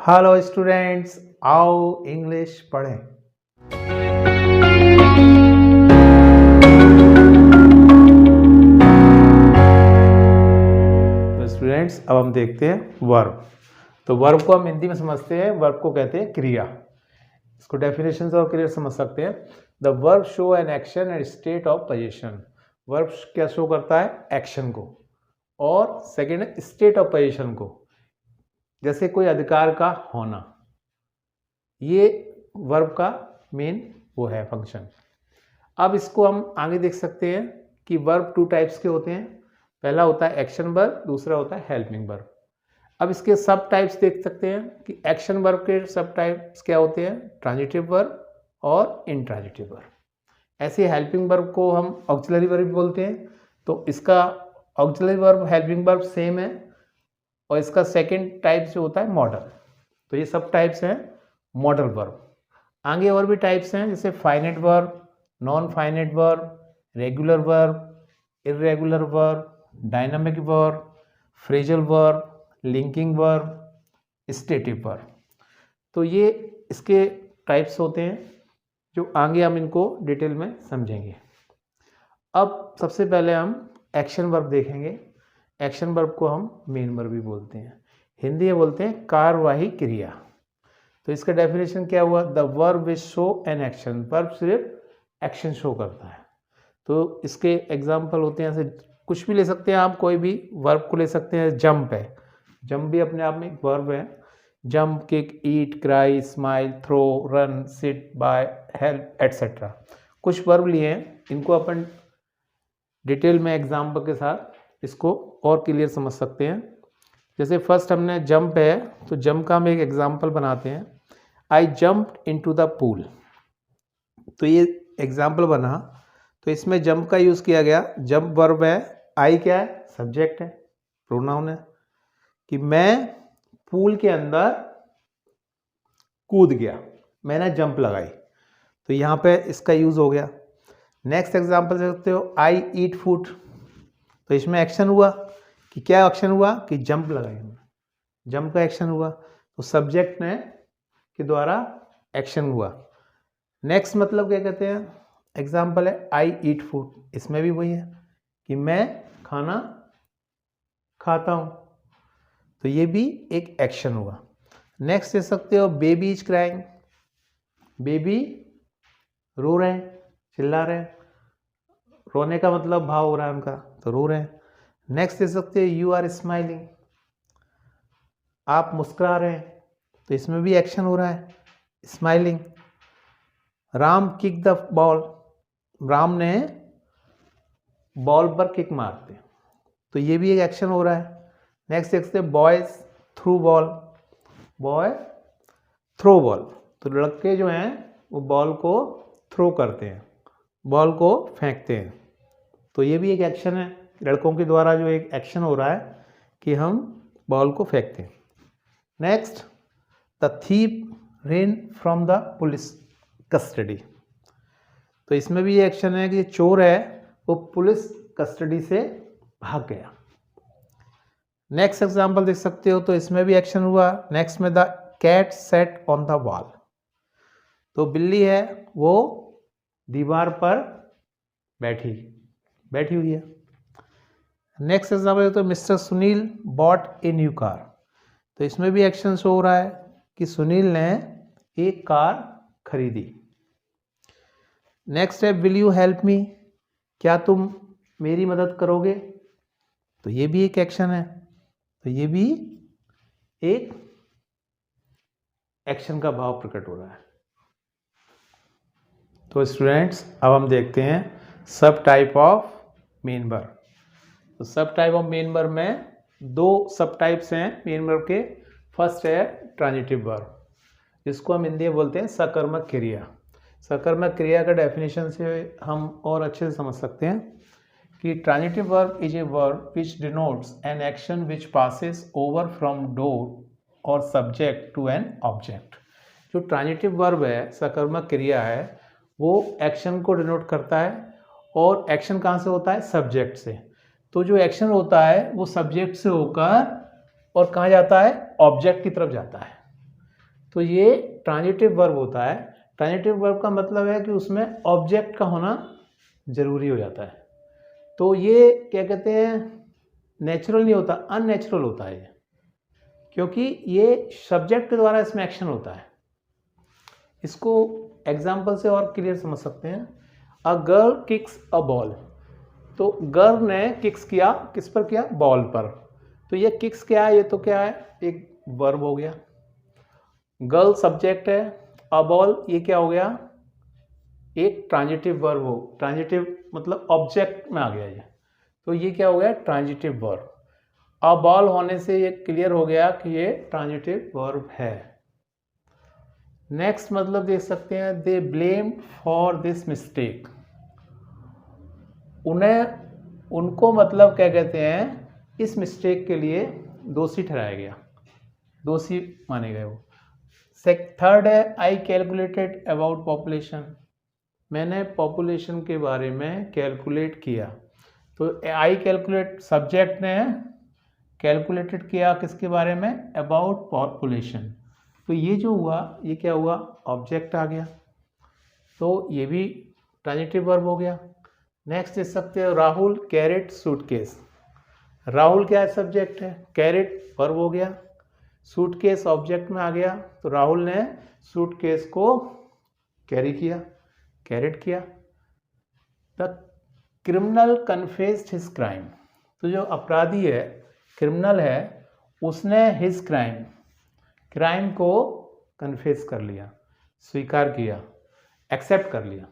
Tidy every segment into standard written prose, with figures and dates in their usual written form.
Hello students, आओ English पढ़ें। तो स्टूडेंट्स, अब हम देखते हैं वर्ब। तो वर्ब को हम हिंदी में समझते हैं, वर्ब को कहते हैं क्रिया। इसको डेफिनेशन और क्लियर समझ सकते हैं। The verb show an action and state of position. Verb क्या शो करता है? एक्शन को, और सेकेंड है स्टेट ऑफ पोजीशन को, जैसे कोई अधिकार का होना। ये वर्ब का मेन वो है फंक्शन। अब इसको हम आगे देख सकते हैं कि वर्ब टू टाइप्स के होते हैं। पहला होता है एक्शन वर्ब, दूसरा होता है हेल्पिंग वर्ब। अब इसके सब टाइप्स देख सकते हैं कि एक्शन वर्ब के सब टाइप्स क्या होते हैं? ट्रांजिटिव वर्ब और इंट्रांजिटिव वर्ब। ऐसे हेल्पिंग वर्ब को हम ऑक्सिलरी वर्ब भी बोलते हैं। तो इसका auxiliary verb helping verb same है, और इसका सेकेंड टाइप जो होता है मॉडल। तो ये सब टाइप्स हैं मॉडल वर्ब। आगे और भी टाइप्स हैं, जैसे finite verb, non finite verb, regular verb, irregular verb, dynamic verb, phrasal verb, linking verb, stative verb. तो ये इसके टाइप्स होते हैं, जो आगे हम इनको डिटेल में समझेंगे। अब सबसे पहले हम एक्शन वर्ब देखेंगे। एक्शन वर्ब को हम मेन वर्ब भी बोलते हैं, हिंदी में बोलते हैं कार्यवाही क्रिया। तो इसका डेफिनेशन क्या हुआ? The verb which show an action. Verb सिर्फ एक्शन शो करता है। तो इसके एग्जाम्पल होते हैं, ऐसे कुछ भी ले सकते हैं आप, कोई भी वर्ब को ले सकते हैं। जंप है, जंप भी अपने आप में एक वर्ब है। Jump, kick, eat, cry, smile, throw, run, sit, buy, help, etcetera. कुछ वर्ब लिए हैं, इनको अपन डिटेल में एग्जाम्पल के साथ इसको और क्लियर समझ सकते हैं। जैसे फर्स्ट हमने जंप है, तो जंप का हम एक एग्जाम्पल बनाते हैं। I jump into the pool. तो ये एग्जाम्पल बना, तो इसमें जंप का यूज़ किया गया। जंप वर्ब है, आई क्या है? सब्जेक्ट है, प्रोनाउन है, कि मैं पूल के अंदर कूद गया, मैंने जंप लगाई। तो यहाँ पे इसका यूज़ हो गया। नेक्स्ट एग्जाम्पल देख सकते हो, आई ईट फूड। तो इसमें एक्शन हुआ कि क्या एक्शन हुआ? कि जंप लगाई, जंप का एक्शन हुआ। तो सब्जेक्ट ने के द्वारा एक्शन हुआ। नेक्स्ट मतलब क्या कहते हैं? एग्जाम्पल है आई ईट फूड। इसमें भी वही है कि मैं खाना खाता हूँ, तो ये भी एक एक्शन हुआ। नेक्स्ट दे सकते हो बेबी इज क्राइंग। बेबी रो रहे हैं, चिल्ला रहे हैं। रोने का मतलब भाव हो रहा है उनका, तो रो रहे हैं। नेक्स्ट दे सकते हो यू आर स्माइलिंग। आप मुस्कुरा रहे हैं, तो इसमें भी एक्शन हो रहा है, smiling. Ram kick the ball. Ram ने बॉल पर किक मारते, तो ये भी एक एक्शन हो रहा है। नेक्स्ट देखते हैं boys through ball. Boy throw ball, तो लड़के जो हैं वो बॉल को थ्रो करते हैं, बॉल को फेंकते हैं। तो ये भी एक एक्शन है, लड़कों के द्वारा जो एक एक्शन हो रहा है कि हम बॉल को फेंकते हैं। Next, the thief rain from the police custody. तो इसमें भी ये एक्शन है कि चोर है वो पुलिस कस्टडी से भाग गया। नेक्स्ट एग्जाम्पल देख सकते हो, तो इसमें भी एक्शन हुआ। नेक्स्ट में the cat sat on the wall. तो बिल्ली है वो दीवार पर बैठी हुई है। नेक्स्ट एग्जाम्पल तो mister Sunil bought a new car. तो इसमें भी एक्शन शो हो रहा है कि सुनील ने एक कार खरीदी। नेक्स्ट है विल यू हेल्प मी। क्या तुम मेरी मदद करोगे? तो ये भी एक एक्शन है, तो ये भी एक एक्शन का भाव प्रकट हो रहा है। तो स्टूडेंट्स, अब हम देखते हैं सब टाइप ऑफ मेन वर्ब। तो सब टाइप ऑफ मेन वर्ब में दो सब टाइप्स हैं मेन वर्ब के। फर्स्ट है ट्रांजिटिव वर्ब, जिसको हम हिंदी में बोलते हैं सकर्मक क्रिया। सकर्मक क्रिया का डेफिनेशन से हम और अच्छे से समझ सकते हैं कि transitive verb is a verb which denotes an action which passes over from door और सब्जेक्ट टू एन ऑब्जेक्ट। जो ट्रांजिटिव वर्ब है, सकर्मक क्रिया है, वो एक्शन को डिनोट करता है, और एक्शन कहाँ से होता है? सब्जेक्ट से। तो जो एक्शन होता है वो सब्जेक्ट से होकर और कहाँ जाता है? ऑब्जेक्ट की तरफ जाता है। तो ये ट्रांजिटिव वर्ब होता है। ट्रांजिटिव वर्ब का मतलब है कि उसमें ऑब्जेक्ट का होना ज़रूरी हो जाता है। तो ये क्या कहते हैं, नेचुरल नहीं होता, अननेचुरल होता है ये, क्योंकि ये सब्जेक्ट के द्वारा इसमें एक्शन होता है। इसको एग्जाम्पल से और क्लियर समझ सकते हैं। A girl kicks a ball, तो गर्ल ने किक्स किया, किस पर किया, बॉल पर। तो ये किक्स क्या है, ये तो क्या है, एक वर्ब हो गया। गर्ल सब्जेक्ट है, अ बॉल ये क्या हो गया, एक ट्रांजिटिव वर्ब हो। ट्रांजिटिव मतलब ऑब्जेक्ट में आ गया ये, तो ये क्या हो गया, ट्रांजिटिव वर्ब। अ बॉल होने से ये क्लियर हो गया कि ये ट्रांजिटिव वर्ब है। नेक्स्ट मतलब देख सकते हैं, they blame for this mistake, उनको मतलब क्या कहते हैं, इस मिस्टेक के लिए दोषी ठहराया गया, दोषी माने गए वो। थर्ड है, आई कैलकुलेटेड अबाउट पॉपुलेशन, मैंने पॉपुलेशन के बारे में कैलकुलेट किया। तो आई कैलकुलेट सब्जेक्ट ने कैलकुलेटेड किया किसके बारे में, अबाउट पॉपुलेशन। तो ये जो हुआ, ये क्या हुआ, ऑब्जेक्ट आ गया, तो ये भी ट्रांजिटिव वर्ब हो गया। नेक्स्ट देख सकते हो, राहुल कैरेट सूटकेस, राहुल क्या है, सब्जेक्ट है, कैरेट वर्ब हो गया, सूटकेस ऑब्जेक्ट में आ गया। तो राहुल ने सूटकेस को कैरी किया, कैरेट किया। The criminal confessed his crime, तो जो अपराधी है, क्रिमिनल है, उसने हिज क्राइम, क्राइम को कन्फेस कर लिया, स्वीकार किया, एक्सेप्ट कर लिया।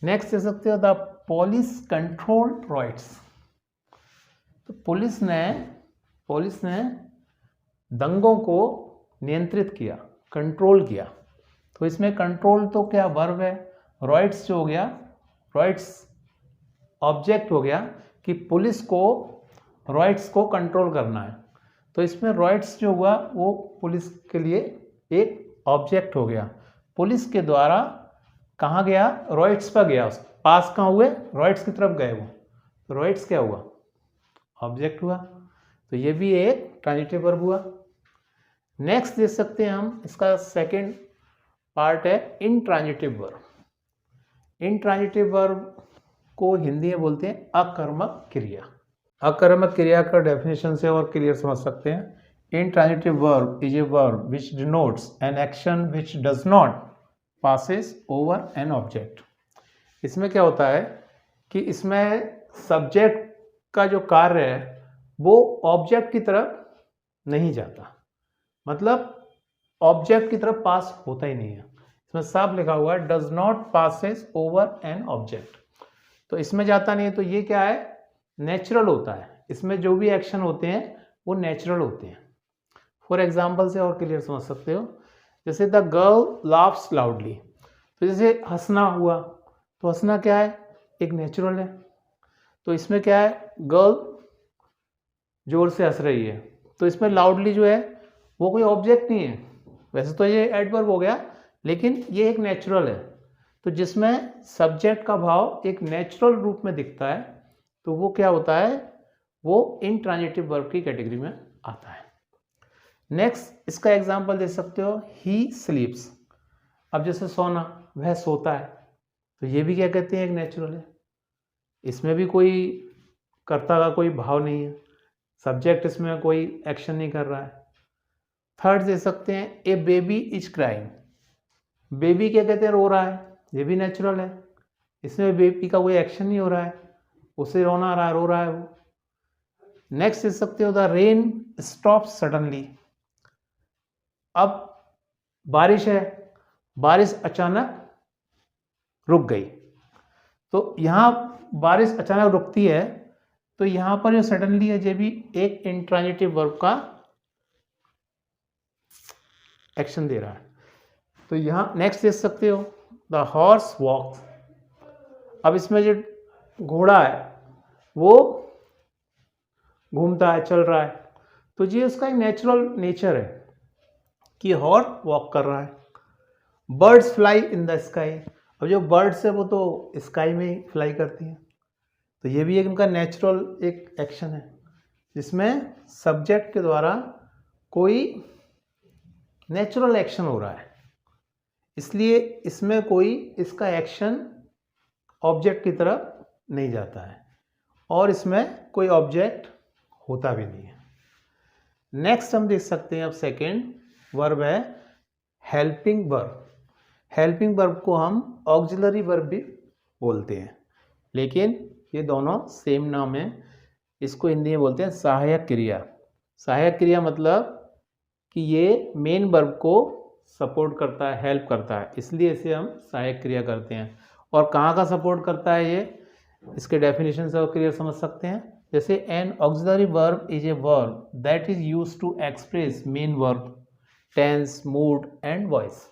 नेक्स्ट दे सकते हो, द पुलिस कंट्रोल राइट्स, तो पुलिस ने दंगों को नियंत्रित किया, कंट्रोल किया। तो इसमें कंट्रोल तो क्या वर्ब है, राइट्स जो हो गया, राइट्स ऑब्जेक्ट हो गया कि पुलिस को राइट्स को कंट्रोल करना है। तो इसमें राइट्स जो हुआ वो पुलिस के लिए एक ऑब्जेक्ट हो गया। पुलिस के द्वारा कहाँ गया, राइट्स पर गया, पास कहाँ हुए, राइट्स की तरफ गए वो, तो राइट्स क्या हुआ, ऑब्जेक्ट हुआ। तो ये भी एक ट्रांजिटिव वर्ब हुआ। नेक्स्ट देख सकते हैं हम, इसका सेकंड पार्ट है इंट्रांजिटिव वर्ब। इंट्रांजिटिव वर्ब को हिंदी में बोलते हैं अकर्मक क्रिया। अकर्मक क्रिया का डेफिनेशन से और क्लियर समझ सकते हैं। Intransitive verb is a verb which denotes an action which does not passes over an object. इसमें क्या होता है कि इसमें सब्जेक्ट का जो कार्य है वो ऑब्जेक्ट की तरफ नहीं जाता, मतलब ऑब्जेक्ट की तरफ पास होता ही नहीं है। इसमें साफ लिखा हुआ है does not passes over an object, तो इसमें जाता नहीं है। तो ये क्या है, नेचुरल होता है, इसमें जो भी एक्शन होते हैं वो नेचुरल होते हैं। फॉर एग्जाम्पल से और क्लियर समझ सकते हो, जैसे द गर्ल लाफ्स लाउडली, तो जैसे हंसना हुआ, तो हंसना क्या है, एक नेचुरल है। तो इसमें क्या है, गर्ल जोर से हंस रही है, तो इसमें लाउडली जो है वो कोई ऑब्जेक्ट नहीं है, वैसे तो ये एडवर्ब हो गया, लेकिन ये एक नेचुरल है। तो जिसमें सब्जेक्ट का भाव एक नेचुरल रूप में दिखता है, तो वो क्या होता है, वो इंट्रांजिटिव वर्ब की कैटेगरी में आता है। नेक्स्ट इसका एग्जांपल दे सकते हो, ही स्लीप्स। अब जैसे सोना, वह सोता है, तो ये भी क्या कहते हैं, एक नेचुरल है, इसमें भी कोई कर्ता का कोई भाव नहीं है, सब्जेक्ट इसमें कोई एक्शन नहीं कर रहा है। थर्ड दे सकते हैं, ए बेबी इज क्राइंग, बेबी क्या कहते हैं, रो रहा है, ये भी नेचुरल है, इसमें बेबी का कोई एक्शन नहीं हो रहा है, उसे रोना आ रहा है, रो रहा है वो। नेक्स्ट दे सकते हो, द रेन स्टॉप सडनली। अब बारिश है, बारिश अचानक रुक गई, तो यहाँ बारिश अचानक रुकती है, तो यहाँ पर जो सडनली है ये भी एक इंट्रांजिटिव वर्ब का एक्शन दे रहा है। तो यहाँ नेक्स्ट देख सकते हो, द हॉर्स वॉक्स। अब इसमें जो घोड़ा है वो घूमता है, चल रहा है, तो ये उसका एक नेचुरल नेचर है कि हॉर्स वॉक कर रहा है। Birds fly in the sky, अब जो बर्ड्स है वो तो स्काई में ही फ्लाई करती हैं, तो ये भी एक उनका नेचुरल एक एक्शन है जिसमें सब्जेक्ट के द्वारा कोई नेचुरल एक्शन हो रहा है, इसलिए इसमें कोई इसका एक्शन ऑब्जेक्ट की तरफ नहीं जाता है और इसमें कोई ऑब्जेक्ट होता भी नहीं है। नेक्स्ट हम देख सकते हैं अब सेकेंड वर्ब है हेल्पिंग वर्ब। हेल्पिंग वर्ब को हम ऑक्सिलरी वर्ब भी बोलते हैं, लेकिन ये दोनों सेम नाम है। इसको हिंदी में बोलते हैं सहायक क्रिया। सहायक क्रिया मतलब कि ये मेन वर्ब को सपोर्ट करता है, हेल्प करता है, इसलिए इसे हम सहायक क्रिया करते हैं। और कहाँ का सपोर्ट करता है ये, इसके डेफिनेशन से क्लियर समझ सकते हैं। जैसे an auxiliary verb is a verb that is used to express main verb, tense, mood and voice.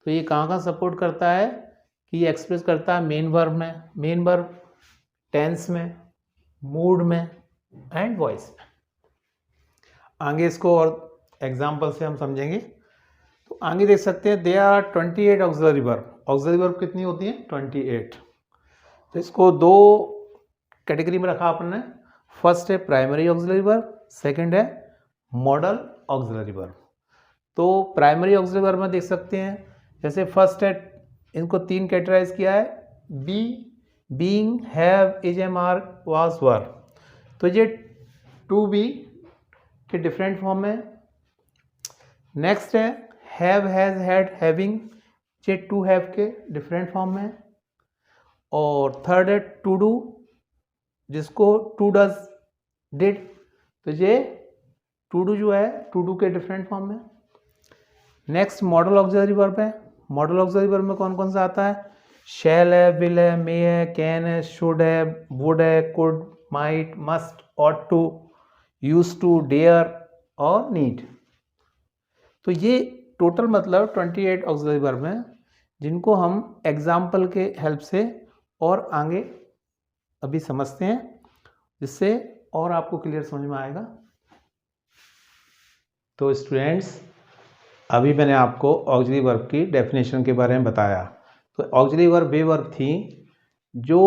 तो ये कहाँ सपोर्ट करता है कि ये एक्सप्रेस करता है मेन वर्ब में, मेन वर्ब, टेंस में, मूड में एंड वॉइस में। आगे इसको और एग्जाम्पल से हम समझेंगे। तो आगे देख सकते हैं there are 28 auxiliary verb. Auxiliary verb कितनी होती है? 28। तो इसको दो कैटेगरी में रखा आपने। फर्स्ट है प्राइमरी ऑक्सिलरी वर्ब, सेकंड है मॉडल ऑक्सिलरी वर्ब। तो प्राइमरी ऑक्सिलरी वर्ब में देख सकते हैं, जैसे फर्स्ट है, इनको तीन कैटेगराइज किया है, be, being, have, is, am, are, was, were. तो ये टू बी के डिफरेंट फॉर्म में। नेक्स्ट है हैव, हैज, हैड, हैविंग, ये टू हैव के डिफरेंट फॉर्म में। और थर्ड है टू डू, जिसको टू डज, डिड, तो ये टू डू जो है टू डू के डिफरेंट फॉर्म में। नेक्स्ट मॉडल ऑक्सिलरी वर्ब है। मॉडल ऑक्सिलरी वर्ब में कौन कौन सा आता है? शैल है, विल है, मे है, कैन है, शुड है, वुड है, could, might, must, ought to, use to, dare और नीड। तो ये टोटल मतलब 28 ऑक्सिलरी वर्ब हैं, जिनको हम एग्जाम्पल के हेल्प से और आगे अभी समझते हैं, जिससे और आपको क्लियर समझ में आएगा। तो स्टूडेंट्स, अभी मैंने आपको ऑक्सिलरी वर्ब की डेफिनेशन के बारे में बताया। तो ऑक्सिलरी वर्ब वे वर्ब थी जो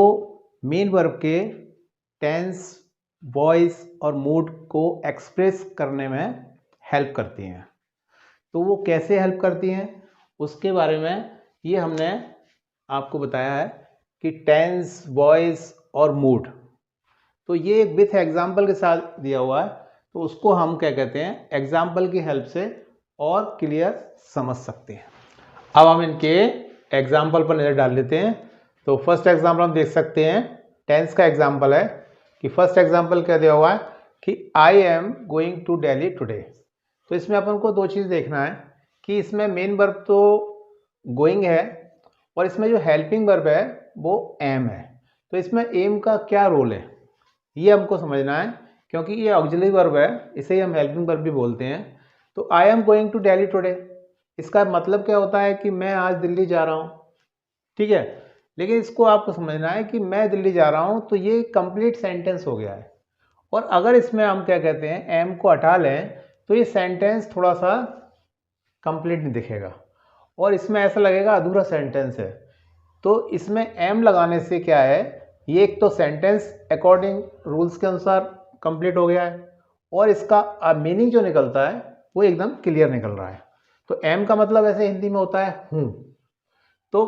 मेन वर्ब के टेंस, वॉइस और मूड को एक्सप्रेस करने में हेल्प करती हैं। तो वो कैसे हेल्प करती हैं उसके बारे में ये हमने आपको बताया है कि टेंस, वॉइस और मूड, तो ये विथ एग्जाम्पल के साथ दिया हुआ है, तो उसको हम क्या कहते हैं, एग्जाम्पल की हेल्प से और क्लियर समझ सकते हैं। अब हम इनके एग्जाम्पल पर नज़र डाल लेते हैं। तो फर्स्ट एग्जाम्पल हम देख सकते हैं, टेंस का एग्जाम्पल है कि फर्स्ट एग्जाम्पल क्या दिया हुआ है कि I am going to Delhi today. तो इसमें अपन को दो चीज़ देखना है कि इसमें मेन वर्ब तो गोइंग है और इसमें जो हेल्पिंग वर्ब है वो एम है। तो इसमें एम का क्या रोल है ये हमको समझना है, क्योंकि ये ऑक्सिलरी वर्ब है, इसे ही हम हेल्पिंग वर्ब भी बोलते हैं। तो I am going to Delhi today, इसका मतलब क्या होता है कि मैं आज दिल्ली जा रहा हूँ, ठीक है। लेकिन इसको आपको समझना है कि मैं दिल्ली जा रहा हूँ, तो ये कंप्लीट सेंटेंस हो गया है। और अगर इसमें हम क्या कहते हैं एम को हटा लें तो ये सेंटेंस थोड़ा सा कंप्लीट नहीं दिखेगा और इसमें ऐसा लगेगा अधूरा सेंटेंस है। तो इसमें एम लगाने से क्या है, ये एक तो सेंटेंस अकॉर्डिंग रूल्स के अनुसार कंप्लीट हो गया है और इसका मीनिंग जो निकलता है वो एकदम क्लियर निकल रहा है। तो एम का मतलब ऐसे हिंदी में होता है हूँ। तो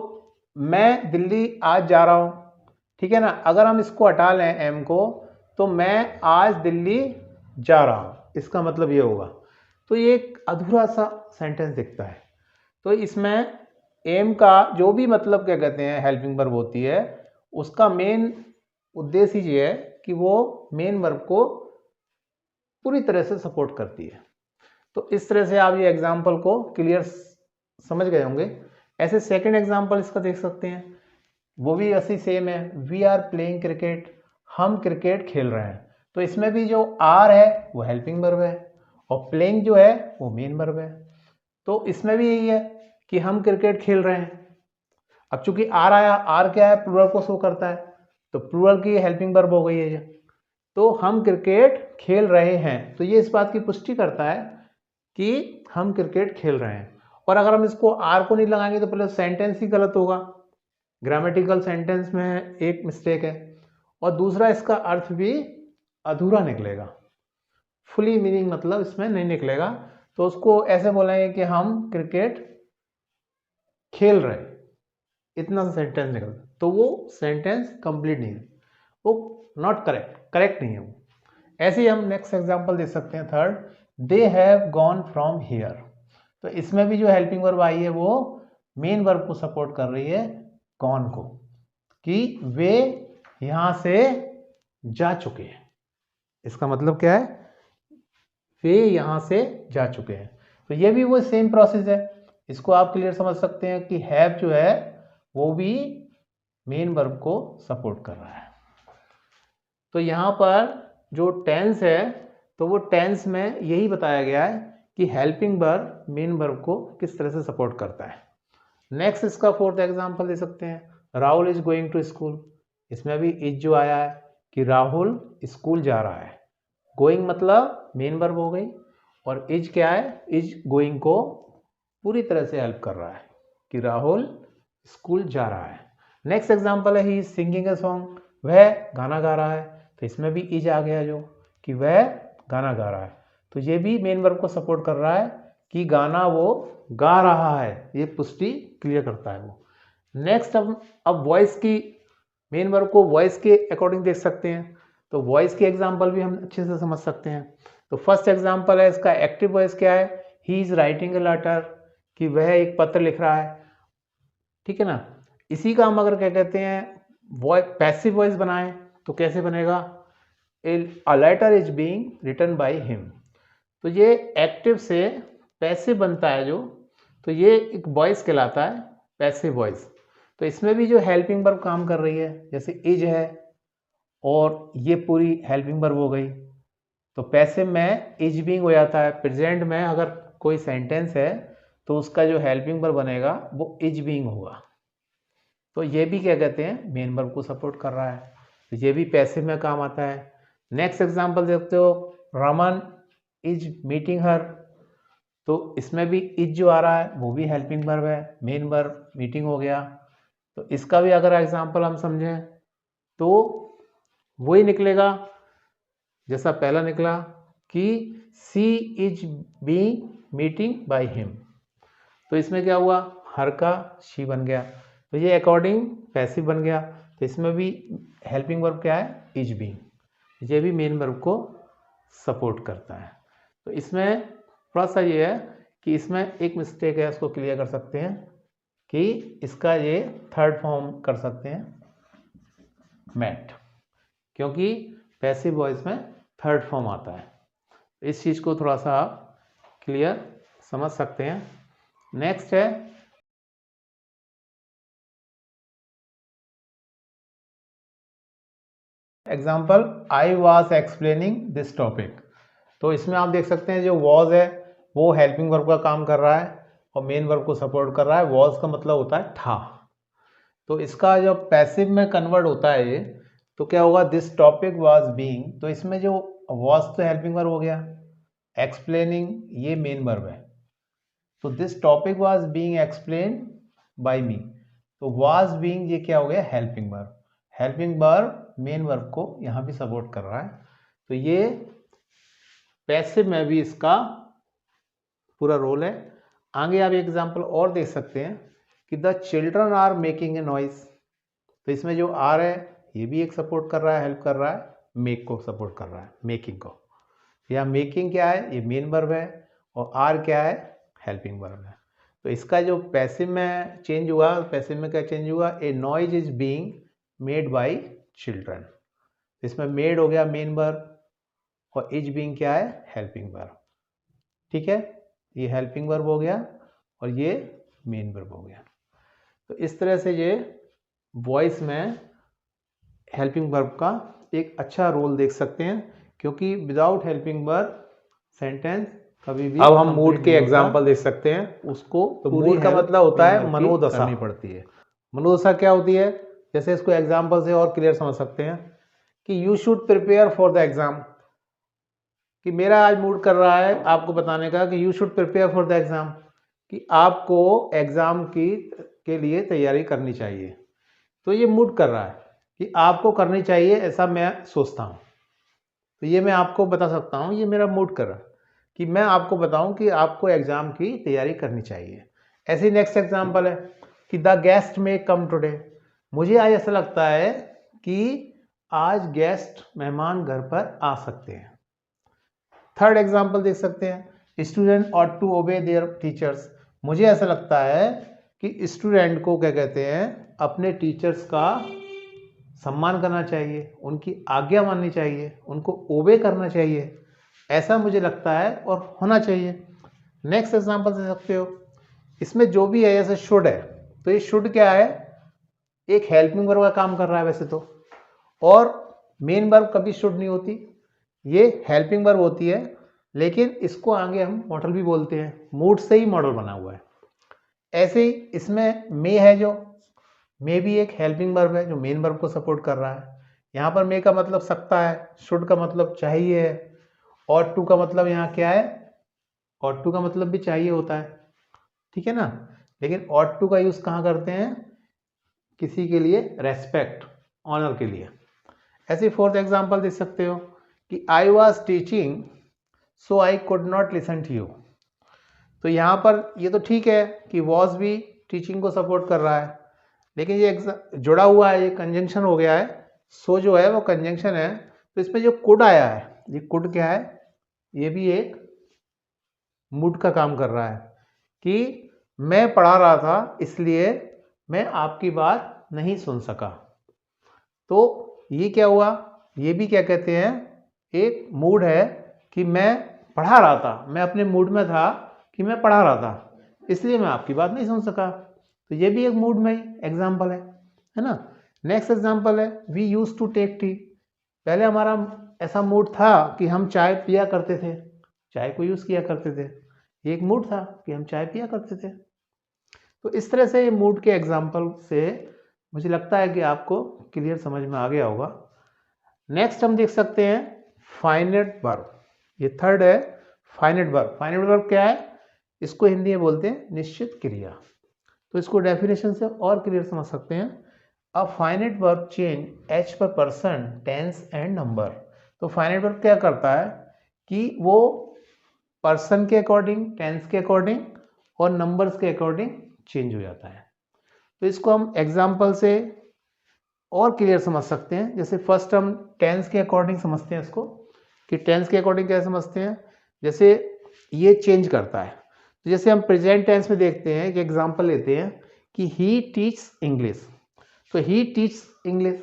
मैं दिल्ली आज जा रहा हूँ, ठीक है ना। अगर हम इसको हटा लें एम को, तो मैं आज दिल्ली जा रहा हूँ, इसका मतलब ये होगा। तो ये एक अधूरा सा सेंटेंस दिखता है। तो इसमें एम का जो भी मतलब क्या कहते हैं हेल्पिंग वर्ब होती है, उसका मेन उद्देश्य ये है कि वो मेन वर्ब को पूरी तरह से सपोर्ट करती है। तो इस तरह से आप ये एग्जाम्पल को क्लियर समझ गए होंगे। ऐसे सेकंड एग्जाम्पल इसका देख सकते हैं, वो भी ऐसी सेम है, वी आर प्लेइंग क्रिकेट, हम क्रिकेट खेल रहे हैं। तो इसमें भी जो आर है वो हेल्पिंग वर्ब है और प्लेइंग जो है वो मेन वर्ब है। तो इसमें भी यही है कि हम क्रिकेट खेल रहे हैं। अब चूंकि आर आया, आर क्या है, प्लूरल को शो करता है, तो प्लूरल की हेल्पिंग वर्ब हो गई है ये। तो हम क्रिकेट खेल रहे हैं, तो ये इस बात की पुष्टि करता है कि हम क्रिकेट खेल रहे हैं। और अगर हम इसको आर को नहीं लगाएंगे तो पहले सेंटेंस ही गलत होगा, ग्रामेटिकल सेंटेंस में एक मिस्टेक है और दूसरा इसका अर्थ भी अधूरा निकलेगा, फुली मीनिंग मतलब इसमें नहीं निकलेगा। तो उसको ऐसे बोलेंगे कि हम क्रिकेट खेल रहे, इतना सा सेंटेंस निकलता, तो वो सेंटेंस कंप्लीट नहीं है, वो नॉट करेक्ट नहीं है वो। ऐसे ही हम नेक्स्ट एग्जांपल दे सकते हैं third, they have gone from here. तो इसमें भी जो हेल्पिंग वर्ब आई है वो मेन वर्ब को सपोर्ट कर रही है, गॉन को, कि वे यहां से जा चुके हैं। इसका मतलब क्या है, वे यहां से जा चुके हैं। तो ये भी वो सेम प्रोसेस है, इसको आप क्लियर समझ सकते हैं कि हैव जो है वो भी मेन वर्ब को सपोर्ट कर रहा है। तो यहां पर जो टेंस है, तो वो टेंस में यही बताया गया है कि हेल्पिंग वर्ब मेन वर्ब को किस तरह से सपोर्ट करता है। नेक्स्ट इसका फोर्थ एग्जांपल दे सकते हैं, Rahul is going to school. इसमें भी इज जो आया है कि राहुल स्कूल जा रहा है, गोइंग मतलब मेन वर्ब हो गई, और इज क्या है, इज गोइंग को पूरी तरह से हेल्प कर रहा है कि राहुल स्कूल जा रहा है। नेक्स्ट एग्जांपल है he is singing a song, वह गाना गा रहा है, तो इसमें भी इज आ गया जो कि वह गाना गा रहा है, तो ये भी मेन वर्ब को सपोर्ट कर रहा है कि गाना वो गा रहा है, ये पुष्टि क्लियर करता है वो। नेक्स्ट अब वॉइस की, मेन वर्ब को वॉइस के अकॉर्डिंग देख सकते हैं, तो वॉइस की एग्जांपल भी हम अच्छे से समझ सकते हैं। तो फर्स्ट एग्जांपल है इसका, एक्टिव वॉइस क्या है, he is writing a letter, कि वह एक पत्र लिख रहा है, ठीक है ना। इसी का हम अगर क्या कहते हैं पैसिव वॉइस बनाएं तो कैसे बनेगा, a letter is being written by him. तो ये एक्टिव से पैसिव बनता है जो, तो ये एक वॉइस कहलाता है, पैसिव वॉइस। तो इसमें भी जो हेल्पिंग वर्ब काम कर रही है, जैसे इज है और ये पूरी हेल्पिंग वर्ब हो गई, तो पैसिव में इज बीइंग हो जाता है। प्रेजेंट में अगर कोई सेंटेंस है तो उसका जो हेल्पिंग वर्ब बनेगा वो इज बीइंग होगा, तो ये भी क्या कहते हैं, मेन वर्ब को सपोर्ट कर रहा है, तो ये भी पैसिव में काम आता है। नेक्स्ट एग्जांपल देखते हो, रमन इज मीटिंग हर, तो इसमें भी इज जो आ रहा है वो भी हेल्पिंग वर्ब है, मेन वर्ब मीटिंग हो गया। तो इसका भी अगर एग्जांपल हम समझें तो वही निकलेगा जैसा पहला निकला कि she is being meeting by him, तो इसमें क्या हुआ, हर का शी बन गया, तो ये अकॉर्डिंग पैसिव बन गया। तो इसमें भी हेल्पिंग वर्ब क्या है, इज बीइंग, ये भी मेन वर्ब को सपोर्ट करता है। तो इसमें थोड़ा सा ये है कि इसमें एक मिस्टेक है, उसको क्लियर कर सकते हैं कि इसका ये थर्ड फॉर्म कर सकते हैं मैट, क्योंकि पैसिव वॉइस में थर्ड फॉर्म आता है। इस चीज़ को थोड़ा सा आप क्लियर समझ सकते हैं। नेक्स्ट है example, I was explaining this topic. तो इसमें आप देख सकते हैं जो वॉज है वो हेल्पिंग वर्ब का काम कर रहा है और मेन वर्ब को सपोर्ट कर रहा है। वॉज का मतलब होता है था, तो इसका जब पैसिव में कन्वर्ट होता है ये, तो क्या होगा, दिस टॉपिक वॉज बीइंग, तो इसमें जो वॉज तो हेल्पिंग वर्ब हो गया, एक्सप्लेनिंग ये मेन वर्ब है, तो this topic was being explain by me, तो वॉज बीइंग ये क्या हो गया, helping verb. Helping verb main verb को यहाँ भी सपोर्ट कर रहा है, तो ये पैसिव में भी इसका पूरा रोल है। आगे आप एग्जांपल और देख सकते हैं कि the children are making a noise, तो इसमें जो आर है ये भी एक सपोर्ट कर रहा है, हेल्प कर रहा है, मेक को सपोर्ट कर रहा है, मेकिंग को। या मेकिंग क्या है, ये मेन वर्ब है, और आर क्या है, हेल्पिंग वर्ब है। तो इसका जो पैसिव में चेंज हुआ, पैसिव में क्या चेंज हुआ, ए noise is being made by children, इसमें मेड हो गया मेन वर्ब और इज बीइंग क्या है, हेल्पिंग वर्ब, ठीक है। ये हेल्पिंग वर्ब हो गया और ये मेन वर्ब हो गया। तो इस तरह से ये वॉइस में हेल्पिंग वर्ब का एक अच्छा रोल देख सकते हैं, क्योंकि विदाउट हेल्पिंग वर्ब सेंटेंस कभी भी। अब हम मूड के एग्जांपल देख सकते हैं उसको, तो मूड का मतलब होता है मनोदशा पड़ती है। मनोदशा क्या होती है, जैसे इसको एग्जांपल से और क्लियर समझ सकते हैं कि you should prepare for the exam, कि मेरा आज मूड कर रहा है आपको बताने का कि you should prepare for the exam, कि आपको एग्जाम के लिए तैयारी करनी चाहिए। तो ये मूड कर रहा है कि आपको करनी चाहिए, ऐसा मैं सोचता हूँ, तो ये मैं आपको बता सकता हूँ, ये मेरा मूड कर रहा है। कि मैं आपको बताऊं कि आपको एग्जाम की तैयारी करनी चाहिए। ऐसे ही नेक्स्ट एग्जाम्पल है कि द गेस्ट में कम टुडे, मुझे आज ऐसा लगता है कि आज गेस्ट मेहमान घर पर आ सकते हैं। थर्ड एग्जाम्पल देख सकते हैं, student ought to obey their teachers, मुझे ऐसा लगता है कि स्टूडेंट को क्या कहते हैं, अपने टीचर्स का सम्मान करना चाहिए, उनकी आज्ञा माननी चाहिए, उनको ओबे करना चाहिए, ऐसा मुझे लगता है और होना चाहिए। नेक्स्ट एग्जांपल दे सकते हो, इसमें जो भी है जैसे शुड है, तो ये शुड क्या है, एक हेल्पिंग वर्ब का काम कर रहा है वैसे तो, और मेन वर्ब कभी शुड नहीं होती, ये हेल्पिंग वर्ब होती है, लेकिन इसको आगे हम मॉडल भी बोलते हैं, मूड से ही मॉडल बना हुआ है। ऐसे ही इसमें मे है, जो मे भी एक हेल्पिंग वर्ब है जो मेन वर्ब को सपोर्ट कर रहा है। यहाँ पर मे का मतलब सकता है, शुड का मतलब चाहिए है, और टू का मतलब यहाँ क्या है, और टू का मतलब भी चाहिए होता है, ठीक है ना। लेकिन ऑट टू का यूज कहाँ करते हैं, किसी के लिए रेस्पेक्ट, ऑनर के लिए। ऐसे फोर्थ एग्जांपल देख सकते हो कि I was teaching so I could not listen to you, तो यहाँ पर ये तो ठीक है कि वॉज भी टीचिंग को सपोर्ट कर रहा है, लेकिन ये जुड़ा हुआ है, ये कंजंक्शन हो गया है, सो जो है वो कंजंक्शन है, तो इसमें जो कुड आया है, ये कुड क्या है, ये भी एक मूड का काम कर रहा है कि मैं पढ़ा रहा था इसलिए मैं आपकी बात नहीं सुन सका। तो ये क्या हुआ, ये भी क्या कहते हैं, एक मूड है कि मैं पढ़ा रहा था, मैं अपने मूड में था कि मैं पढ़ा रहा था, इसलिए मैं आपकी बात नहीं सुन सका, तो ये भी एक मूड में ही एग्जाम्पल है ना। नेक्स्ट एग्जाम्पल है we use to take tea, पहले हमारा ऐसा मूड था कि हम चाय पिया करते थे, चाय को यूज किया करते थे, ये एक मूड था कि हम चाय पिया करते थे। तो इस तरह से ये मूड के एग्जाम्पल से मुझे लगता है कि आपको क्लियर समझ में आ गया होगा। नेक्स्ट हम देख सकते हैं फाइनाइट वर्ब, ये थर्ड है फाइनाइट वर्ब। फाइनाइट वर्ब क्या है, इसको हिंदी में बोलते हैं निश्चित क्रिया, तो इसको डेफिनेशन से और क्लियर समझ सकते हैं। A finite verb change H पर पर्सन टेंस एंड नंबर, तो फाइनाइट वर्ब क्या करता है कि वो पर्सन के अकॉर्डिंग, टेंस के अकॉर्डिंग और नंबर्स के अकॉर्डिंग चेंज हो जाता है। तो इसको हम एग्जाम्पल से और क्लियर समझ सकते हैं। जैसे फर्स्ट हम टेंस के अकॉर्डिंग समझते हैं इसको, कि टेंस के अकॉर्डिंग क्या समझते हैं, जैसे ये चेंज करता है, तो जैसे हम प्रेजेंट टेंस में देखते हैं, एक एग्जाम्पल लेते हैं कि ही टीच इंग्लिश, तो ही टीच इंग्लिश,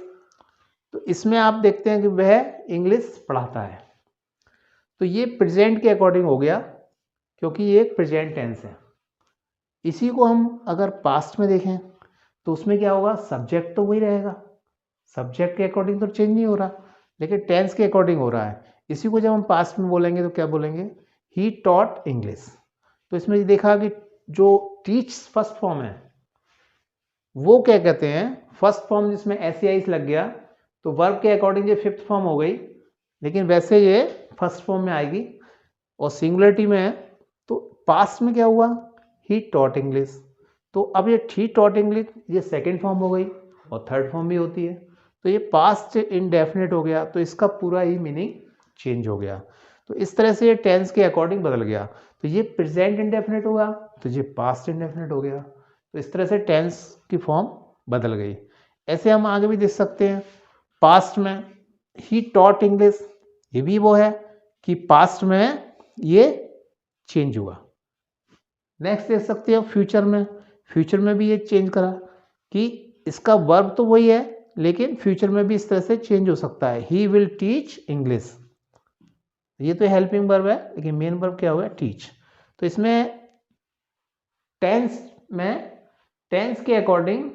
तो इसमें आप देखते हैं कि वह इंग्लिश पढ़ाता है, तो ये प्रेजेंट के अकॉर्डिंग हो गया क्योंकि ये एक प्रेजेंट टेंस है। इसी को हम अगर पास्ट में देखें तो उसमें क्या होगा, सब्जेक्ट तो वही रहेगा, सब्जेक्ट के अकॉर्डिंग तो चेंज नहीं हो रहा, लेकिन टेंस के अकॉर्डिंग हो रहा है। इसी को जब हम पास्ट में बोलेंगे तो क्या बोलेंगे, ही टॉट इंग्लिश, तो इसमें देखा कि जो टीच फर्स्ट फॉर्म है वो क्या कहते हैं, फर्स्ट फॉर्म जिसमें एस लग गया तो वर्ब के अकॉर्डिंग ये फिफ्थ फॉर्म हो गई, लेकिन वैसे ये फर्स्ट फॉर्म में आएगी, और सिंगुलरिटी में है तो पास्ट में क्या हुआ, ही टॉट इंग्लिश, तो अब ये ही टॉट इंग्लिश ये सेकेंड फॉर्म हो गई और थर्ड फॉर्म भी होती है, तो ये पास्ट इंडेफिनिट हो गया, तो इसका पूरा ही मीनिंग चेंज हो गया। तो इस तरह से ये टेंस के अकॉर्डिंग बदल गया, तो ये प्रेजेंट इंडेफिनिट हुआ तो ये पास्ट इंडेफिनिट हो गया, तो इस तरह से टेंस की फॉर्म बदल गई। ऐसे हम आगे भी देख सकते हैं, पास्ट में ही टॉट इंग्लिश, ये भी वो है कि पास्ट में ये चेंज हुआ। नेक्स्ट देख सकते हैं फ्यूचर में, फ्यूचर में भी ये चेंज करा कि इसका वर्ब तो वही है लेकिन फ्यूचर में भी इस तरह से चेंज हो सकता है, ही विल टीच इंग्लिश, ये तो हेल्पिंग वर्ब है लेकिन मेन वर्ब क्या हुआ, टीच। तो इसमें टेंस में टेंस के अकॉर्डिंग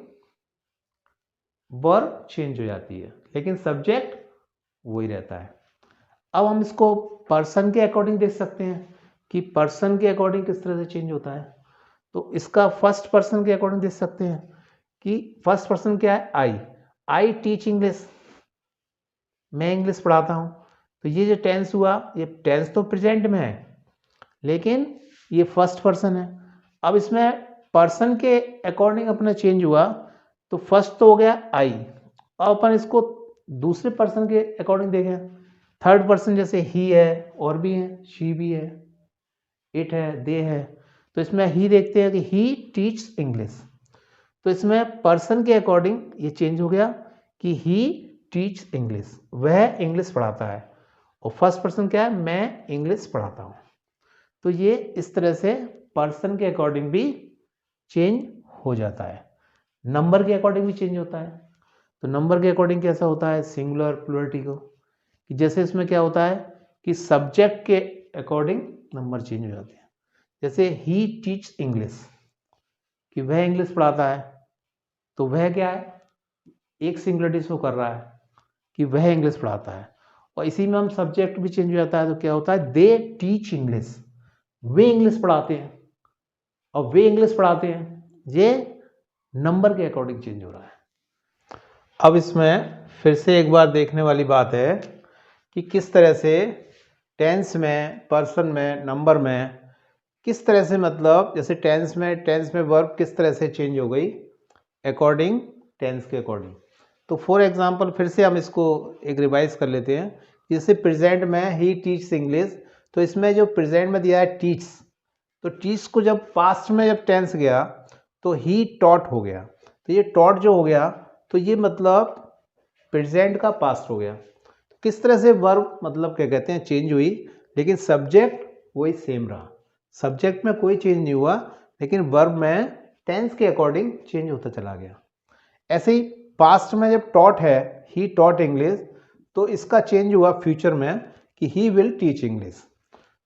वर्ब चेंज हो जाती है लेकिन सब्जेक्ट वही रहता है। अब हम इसको पर्सन के अकॉर्डिंग देख सकते हैं कि पर्सन के अकॉर्डिंग किस तरह से चेंज होता है, तो इसका फर्स्ट पर्सन के अकॉर्डिंग देख सकते हैं कि फर्स्ट पर्सन क्या है, आई टीच इंग्लिश, मैं इंग्लिश पढ़ाता हूं, तो ये जो टेंस हुआ ये टेंस तो प्रेजेंट में है लेकिन ये फर्स्ट पर्सन है। अब इसमें पर्सन के अकॉर्डिंग अपना चेंज हुआ, तो फर्स्ट तो हो गया आई, अब अपन इसको दूसरे पर्सन के अकॉर्डिंग देखें, थर्ड पर्सन जैसे ही है और भी है, शी भी है, इट है, दे है। तो इसमें ही देखते हैं कि ही टीच इंग्लिश। तो इसमें पर्सन के अकॉर्डिंग ये चेंज हो गया कि ही टीच इंग्लिश, वह इंग्लिश पढ़ाता है। और फर्स्ट पर्सन क्या है, मैं इंग्लिश पढ़ाता हूँ। तो ये इस तरह से पर्सन के अकॉर्डिंग भी चेंज हो जाता है। नंबर के अकॉर्डिंग भी चेंज होता है। तो नंबर के अकॉर्डिंग कैसा होता है, सिंगुलर प्लुरलिटी को, कि जैसे इसमें क्या होता है कि सब्जेक्ट के अकॉर्डिंग नंबर चेंज हो जाते हैं। जैसे ही टीच इंग्लिश, कि वह इंग्लिश पढ़ाता है, तो वह क्या है, एक सिंगुलरिटी शो कर रहा है कि वह इंग्लिश पढ़ाता है। और इसी में हम सब्जेक्ट भी चेंज हो जाता है, तो क्या होता है, they teach English, way English पढ़ाते हैं। और वे इंग्लिश पढ़ाते हैं, ये नंबर के अकॉर्डिंग चेंज हो रहा है। अब इसमें फिर से एक बार देखने वाली बात है कि किस तरह से टेंस में, पर्सन में, नंबर में किस तरह से, मतलब जैसे टेंस में वर्ब किस तरह से चेंज हो गई अकॉर्डिंग टेंस के अकॉर्डिंग। तो फॉर एग्जांपल फिर से हम इसको एक रिवाइज कर लेते हैं। जैसे प्रेजेंट में ही टीच इंग्लिश, तो इसमें जो प्रेजेंट में दिया है टीच, तो टीच को जब पास्ट में जब टेंस गया तो ही टॉट हो गया। तो ये टॉट जो हो गया, तो ये मतलब प्रेजेंट का पास्ट हो गया। तो किस तरह से वर्ब मतलब क्या कहते हैं चेंज हुई, लेकिन सब्जेक्ट वही सेम रहा। सब्जेक्ट में कोई चेंज नहीं हुआ, लेकिन वर्ब में टेंस के अकॉर्डिंग चेंज होता चला गया। ऐसे ही पास्ट में जब टॉट है, ही टॉट इंग्लिश, तो इसका चेंज हुआ फ्यूचर में कि ही विल टीच इंग्लिश।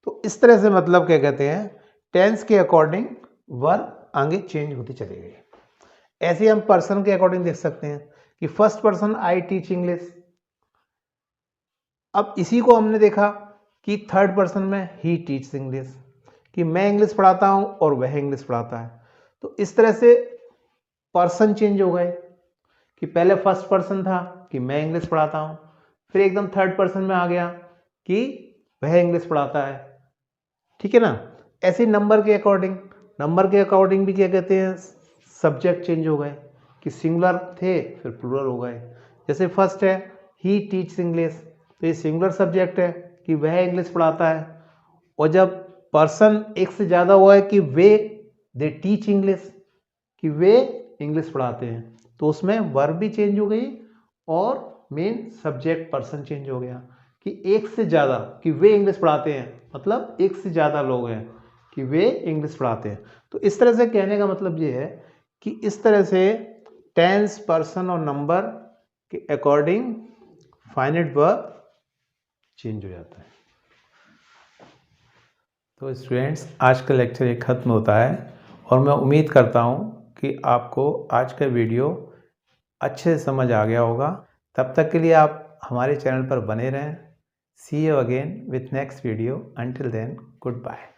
तो इस तरह से मतलब क्या कहते हैं टेंस के अकॉर्डिंग वर्ब आगे चेंज होती चली गई। ऐसे हम पर्सन के अकॉर्डिंग देख सकते हैं कि first person I teach English. अब इसी को हमने देखा कि थर्ड पर्सन में ही टीच इंग्लिश, कि मैं इंग्लिश पढ़ाता हूं और वह इंग्लिश पढ़ाता है। तो इस तरह से पर्सन चेंज हो गए कि पहले फर्स्ट पर्सन था कि मैं इंग्लिश पढ़ाता हूं, फिर एकदम थर्ड पर्सन में आ गया कि वह इंग्लिश पढ़ाता है। ठीक है ना। ऐसे नंबर के अकॉर्डिंग भी क्या कहते हैं सब्जेक्ट चेंज हो गए कि सिंगुलर थे फिर प्लूरल हो गए। जैसे फर्स्ट है ही टीच इंग्लिश, तो ये सिंगुलर सब्जेक्ट है कि वह इंग्लिश पढ़ाता है। और जब पर्सन एक से ज़्यादा हुआ है कि वे, दे टीच इंग्लिश, कि वे इंग्लिश पढ़ाते हैं, तो उसमें वर्ब भी चेंज हो गई और मेन सब्जेक्ट पर्सन चेंज हो गया कि एक से ज़्यादा, कि वे इंग्लिश पढ़ाते हैं, मतलब एक से ज़्यादा लोग हैं कि वे इंग्लिश पढ़ाते हैं। तो इस तरह से कहने का मतलब ये है कि इस तरह से टेंस, पर्सन और नंबर के अकॉर्डिंग फाइनाइट वर्ब चेंज हो जाता है। तो स्टूडेंट्स, आज का लेक्चर ये ख़त्म होता है और मैं उम्मीद करता हूँ कि आपको आज का वीडियो अच्छे से समझ आ गया होगा। तब तक के लिए आप हमारे चैनल पर बने रहें। See you again with next video. Until then, good bye.